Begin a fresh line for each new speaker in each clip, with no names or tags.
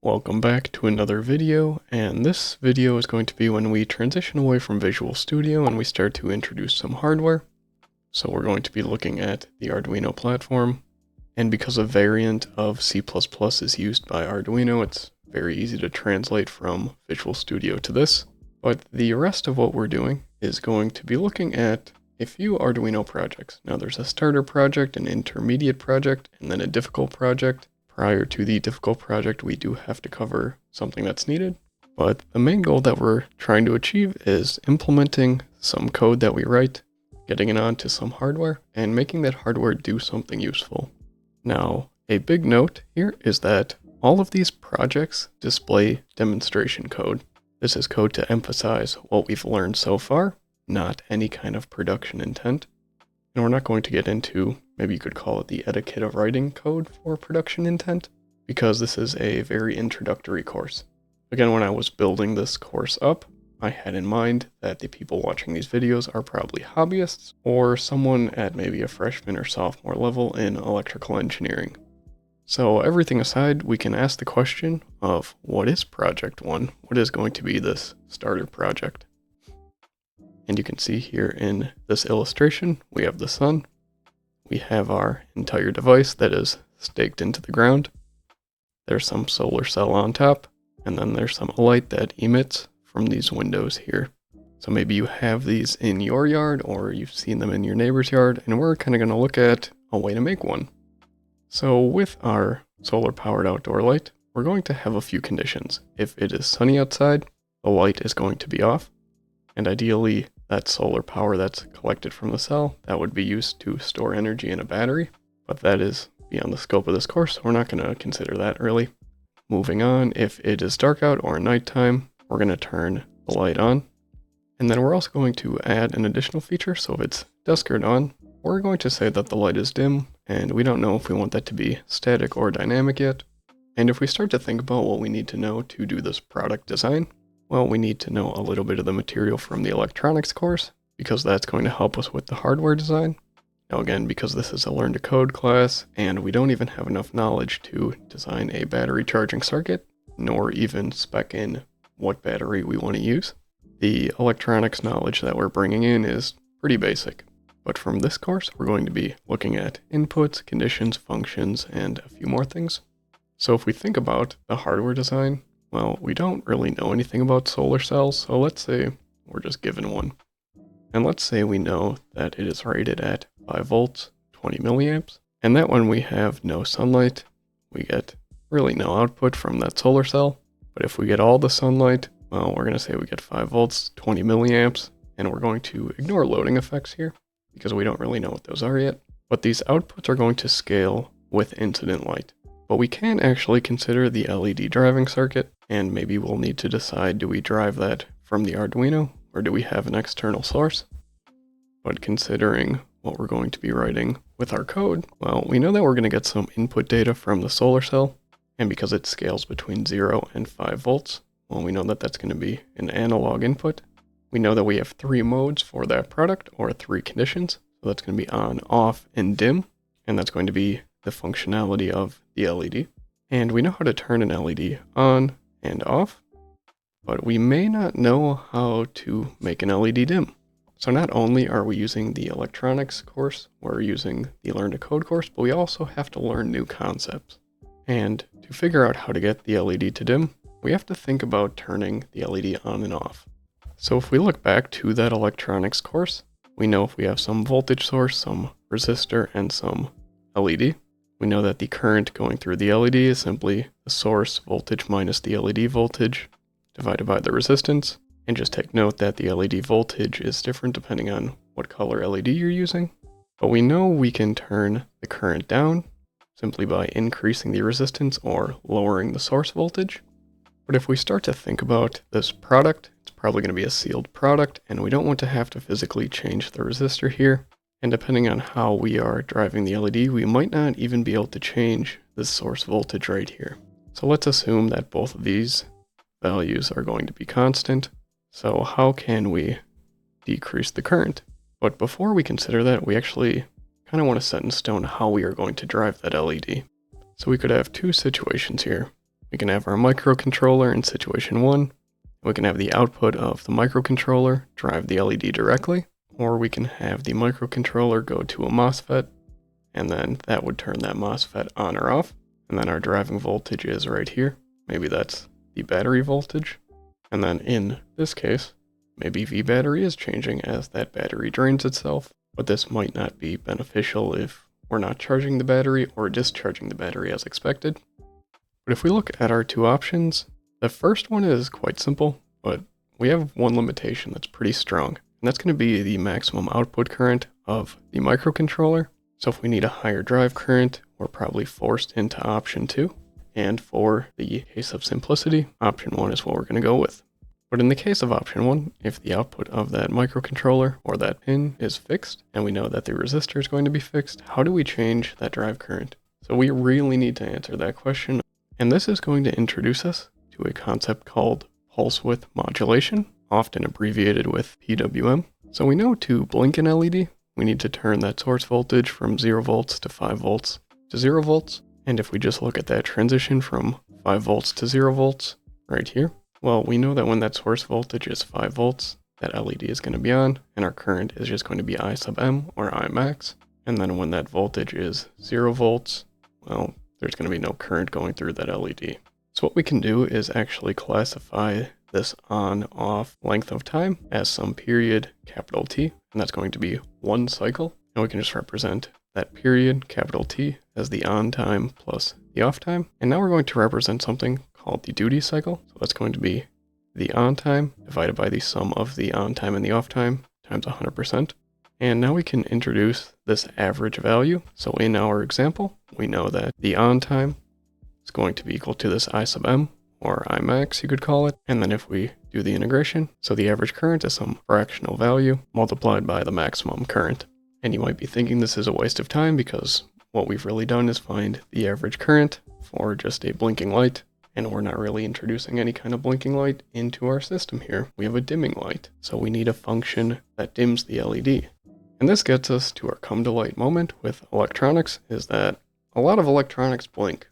Welcome back to another video, and this video is going to be when we transition away from Visual Studio and we start to introduce some hardware. So we're going to be looking at the Arduino platform, and because a variant of C++ is used by Arduino, it's very easy to translate from Visual Studio to this. But the rest of what we're doing is going to be looking at a few Arduino projects. Now there's a starter project, an intermediate project, and then a difficult project. Prior to the difficult project, we do have to cover something that's needed, but the main goal that we're trying to achieve is implementing some code that we write, getting it onto some hardware, and making that hardware do something useful. Now, a big note here is that all of these projects display demonstration code. This is code to emphasize what we've learned so far, not any kind of production intent. And we're not going to get into, maybe you could call it the etiquette of writing code for production intent, because this is a very introductory course. Again, when I was building this course up, I had in mind that the people watching these videos are probably hobbyists, or someone at maybe a freshman or sophomore level in electrical engineering. So everything aside, we can ask the question of what is Project 1? What is going to be this starter project? And you can see here in this illustration, we have the sun. We have our entire device that is staked into the ground. There's some solar cell on top, and then there's some light that emits from these windows here. So maybe you have these in your yard, or you've seen them in your neighbor's yard, and we're kind of going to look at a way to make one. So with our solar powered outdoor light, we're going to have a few conditions. If it is sunny outside, the light is going to be off, and ideally that solar power that's collected from the cell, that would be used to store energy in a battery, but that is beyond the scope of this course, so we're not going to consider that really. Moving on, if it is dark out or nighttime, we're going to turn the light on, and then we're also going to add an additional feature. So if it's dusk or dawn, we're going to say that the light is dim, and we don't know if we want that to be static or dynamic yet. And if we start to think about what we need to know to do this product design, well, we need to know a little bit of the material from the electronics course, because that's going to help us with the hardware design. Now again, because this is a learn to code class, and we don't even have enough knowledge to design a battery charging circuit, nor even spec in what battery we want to use, the electronics knowledge that we're bringing in is pretty basic. But from this course, we're going to be looking at inputs, conditions, functions, and a few more things. So if we think about the hardware design, well, we don't really know anything about solar cells, so let's say we're just given one. And let's say we know that it is rated at 5 volts, 20 milliamps, and that when we have no sunlight, we get really no output from that solar cell. But if we get all the sunlight, well, we're going to say we get 5 volts, 20 milliamps, and we're going to ignore loading effects here, because we don't really know what those are yet. But these outputs are going to scale with incident light. But we can actually consider the LED driving circuit, and maybe we'll need to decide, do we drive that from the Arduino, or do we have an external source? But considering what we're going to be writing with our code, well, we know that we're going to get some input data from the solar cell, and because it scales between 0 and 5 volts, well, we know that that's going to be an analog input. We know that we have 3 modes for that product, or 3 conditions, so that's going to be on, off, and dim, and that's going to be the functionality of the LED. And we know how to turn an LED on and off, but we may not know how to make an LED dim. So not only are we using the electronics course, we're using the learn to code course, but we also have to learn new concepts. And to figure out how to get the LED to dim, we have to think about turning the LED on and off. So if we look back to that electronics course, we know if we have some voltage source, some resistor, and some LED, we know that the current going through the LED is simply the source voltage minus the LED voltage divided by the resistance. And just take note that the LED voltage is different depending on what color LED you're using. But we know we can turn the current down simply by increasing the resistance or lowering the source voltage. But if we start to think about this product, it's probably going to be a sealed product, and we don't want to have to physically change the resistor here. And depending on how we are driving the LED, we might not even be able to change the source voltage right here. So let's assume that both of these values are going to be constant. So how can we decrease the current? But before we consider that, we actually kind of want to set in stone how we are going to drive that LED. So we could have 2 situations here. We can have our microcontroller in situation 1. We can have the output of the microcontroller drive the LED directly, or we can have the microcontroller go to a MOSFET, and then that would turn that MOSFET on or off. And then our driving voltage is right here. Maybe that's the battery voltage. And then in this case, maybe V battery is changing as that battery drains itself, but this might not be beneficial if we're not charging the battery or discharging the battery as expected. But if we look at our two options, the first one is quite simple, but we have one limitation that's pretty strong, and that's going to be the maximum output current of the microcontroller. So if we need a higher drive current, we're probably forced into option 2. And for the case of simplicity, option 1 is what we're going to go with. But in the case of option 1, if the output of that microcontroller or that pin is fixed, and we know that the resistor is going to be fixed, how do we change that drive current? So we really need to answer that question. And this is going to introduce us to a concept called pulse width modulation, often abbreviated with PWM. So we know to blink an LED, we need to turn that source voltage from 0 volts to 5 volts to 0 volts. And if we just look at that transition from 5 volts to 0 volts right here, well, we know that when that source voltage is 5 volts, that LED is going to be on, and our current is just going to be I sub M or I max. And then when that voltage is 0 volts, well, there's going to be no current going through that LED. So what we can do is actually classify this on-off length of time as some period, capital T, and that's going to be 1 cycle. And we can just represent that period, capital T, as the on time plus the off time. And now we're going to represent something called the duty cycle. So that's going to be the on time divided by the sum of the on time and the off time times 100%. And now we can introduce this average value. So in our example, we know that the on time is going to be equal to this I sub M, or I max you could call it. And then if we do the integration, so the average current is some fractional value multiplied by the maximum current. And you might be thinking this is a waste of time because what we've really done is find the average current for just a blinking light. And we're not really introducing any kind of blinking light into our system here. We have a dimming light. So we need a function that dims the LED. And this gets us to our come to light moment with electronics, is that a lot of electronics blink.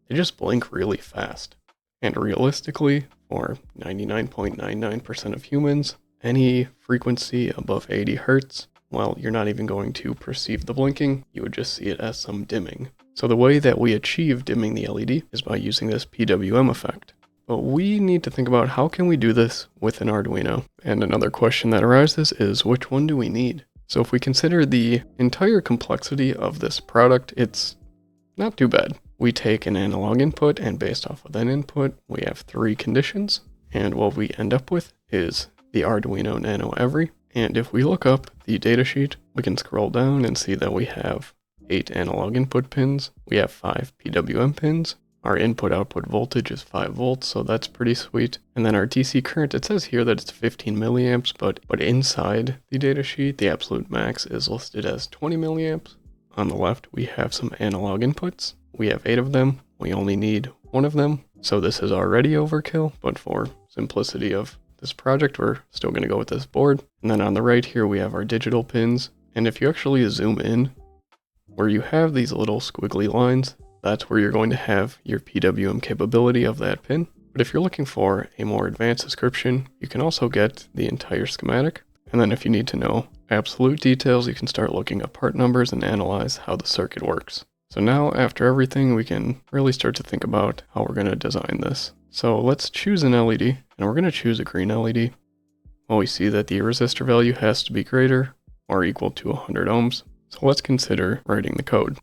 They just blink really fast. And realistically, for 99.99% of humans, any frequency above 80 hertz, well, you're not even going to perceive the blinking, you would just see it as some dimming. So the way that we achieve dimming the LED is by using this PWM effect. But we need to think about how can we do this with an Arduino. And another question that arises is which one do we need? So if we consider the entire complexity of this product, it's not too bad. We take an analog input, and based off of that input, we have 3 conditions. And what we end up with is the Arduino Nano Every. And if we look up the datasheet, we can scroll down and see that we have 8 analog input pins. We have 5 PWM pins. Our input-output voltage is 5 volts, so that's pretty sweet. And then our DC current, it says here that it's 15 milliamps, but inside the datasheet, the absolute max is listed as 20 milliamps. On the left, we have some analog inputs. We have 8 of them. We only need 1 of them. So this is already overkill, but for simplicity of this project, we're still going to go with this board. And then on the right here, we have our digital pins. And if you actually zoom in, where you have these little squiggly lines, that's where you're going to have your PWM capability of that pin. But if you're looking for a more advanced description, you can also get the entire schematic. And then if you need to know absolute details, you can start looking up part numbers and analyze how the circuit works. So now, after everything, we can really start to think about how we're going to design this. So let's choose an LED, and we're going to choose a green LED. Well, we see that the resistor value has to be greater or equal to 100 ohms. So let's consider writing the code.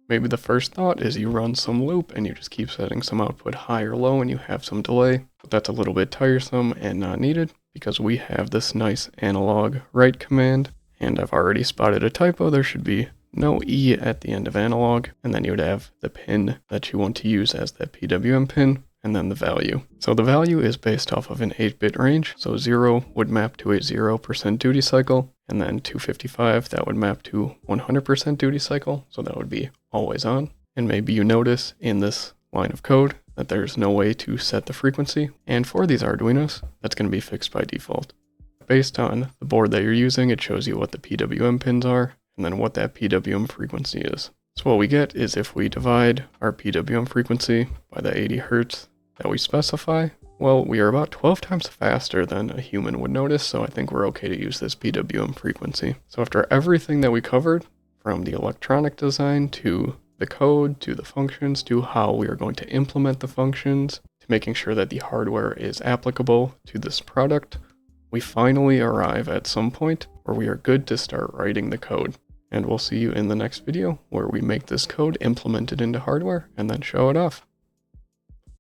Maybe the first thought is you run some loop and you just keep setting some output high or low and you have some delay. But that's a little bit tiresome and not needed because we have this nice analog write command. And I've already spotted a typo. There should be no E at the end of analog. And then you would have the pin that you want to use as that PWM pin. And then the value. So the value is based off of an 8-bit range. So 0 would map to a 0% duty cycle. And then 255, that would map to 100% duty cycle. So that would be always on. And maybe you notice in this line of code that there's no way to set the frequency. And for these Arduinos, that's going to be fixed by default. Based on the board that you're using, it shows you what the PWM pins are and then what that PWM frequency is. So what we get is if we divide our PWM frequency by the 80 Hertz that we specify, well, we are about 12 times faster than a human would notice, so I think we're okay to use this PWM frequency. So after everything that we covered, from the electronic design to the code, to the functions, to how we are going to implement the functions, to making sure that the hardware is applicable to this product, we finally arrive at some point where we are good to start writing the code. And we'll see you in the next video where we make this code, implement it into hardware, and then show it off.